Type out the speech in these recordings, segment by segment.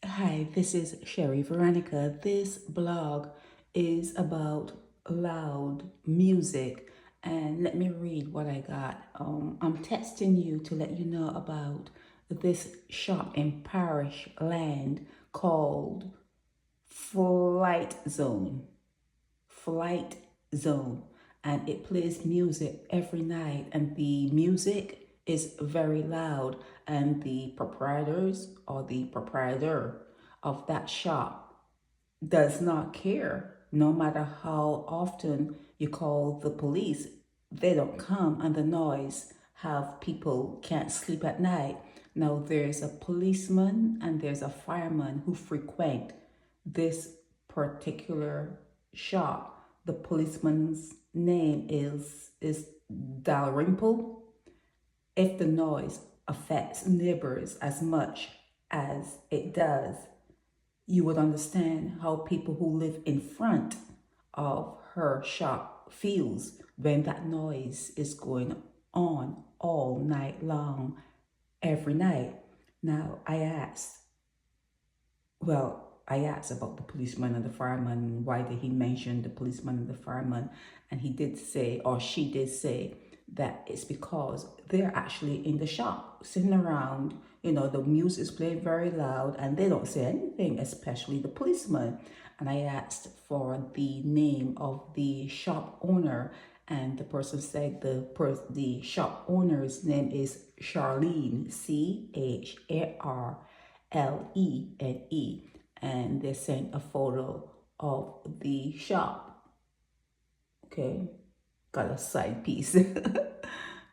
Hi, this is Sherry Veronica. This blog is about loud music, and let me read what I got. I'm texting you to let you know about this shop in Parish land called Flight Zone. Flight Zone, and it plays music every night, and the music is very loud, and the proprietors or the proprietor of that shop does not care. No matter how often you call the police, they don't come, and the noise have people can't sleep at night. Now there's a policeman and there's a fireman who frequent this particular shop. The policeman's name is Dalrymple. If the noise affects neighbors as much as it does, you would understand how people who live in front of her shop feels when that noise is going on all night long, every night. Now, I asked about the policeman and the fireman. Why did he mention the policeman and the fireman? And he did say, or she did say, that it's because they're actually in the shop, sitting around. The music is playing very loud, and they don't say anything, especially the policeman. And I asked for the name of the shop owner, and the person said the shop owner's name is Charlene, Charlene, and they sent a photo of the shop. Okay, got a side piece.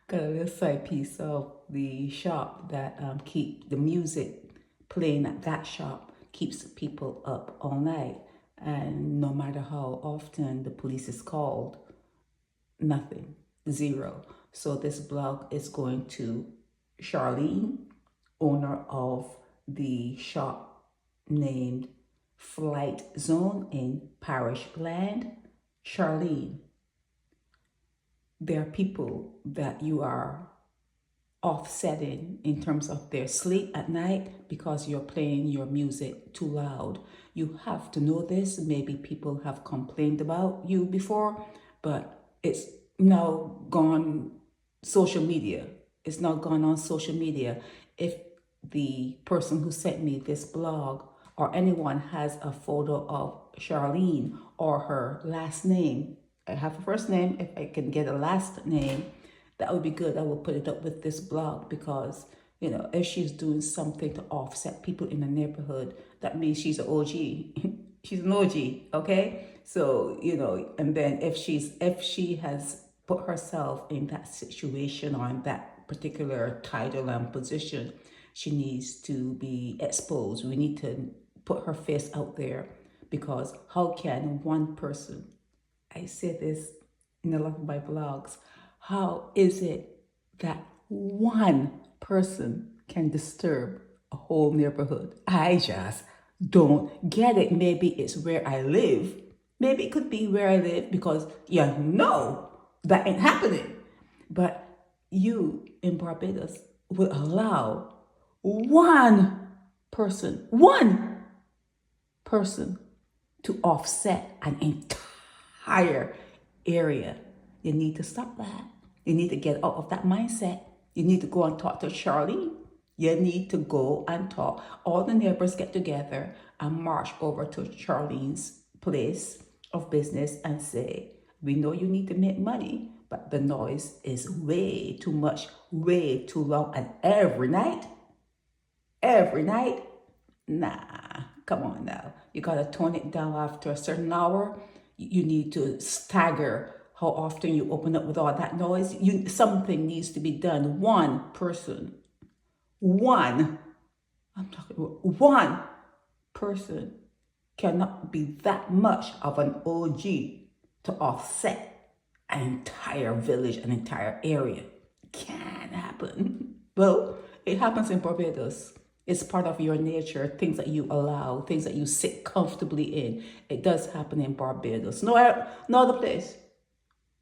Got a little side piece of the shop that keep the music playing at that shop keeps people up all night. And no matter how often the police is called, nothing, zero. So this blog is going to Charlene, owner of the shop named Flight Zone in Parish Land. Charlene, there are people that you are offsetting in terms of their sleep at night because you're playing your music too loud. You have to know this. Maybe people have complained about you before, but it's now gone social media. It's now gone on social media. If the person who sent me this blog or anyone has a photo of Charlene or her last name, I have a first name, if I can get a last name, that would be good. I will put it up with this blog because, if she's doing something to offset people in the neighborhood, that means she's an OG. She's an OG, okay? So, and then if she has put herself in that situation or in that particular title and position, she needs to be exposed. We need to put her face out there, because how can one person, I say this in a lot of my blogs, how is it that one person can disturb a whole neighborhood? I just don't get it. Maybe it's where I live. Maybe it could be where I live because that ain't happening. But you in Barbados will allow one person to offset an entire area. You need to stop that. You need to get out of that mindset. You need to go and talk to Charlie. You need to go and talk. All the neighbors get together and march over to Charlene's place of business and say, we know you need to make money, but the noise is way too much, way too long. And every night, nah, come on now. You gotta tone it down after a certain hour. You need to stagger how often you open up with all that noise. Something needs to be done. One person, I'm talking about one person cannot be that much of an OG to offset an entire village, an entire area. Can't happen. Well, it happens in Barbados. It's part of your nature, things that you allow, things that you sit comfortably in. It does happen in Barbados. No other place.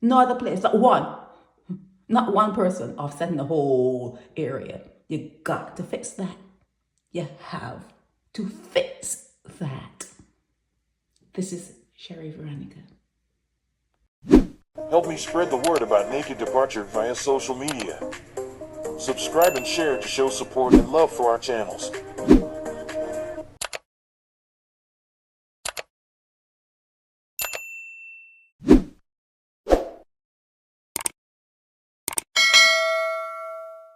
No other place. Not one person offsetting the whole area. You got to fix that. You have to fix that. This is Sherry Veronica. Help me spread the word about Naked Departure via social media. Subscribe and share to show support and love for our channels.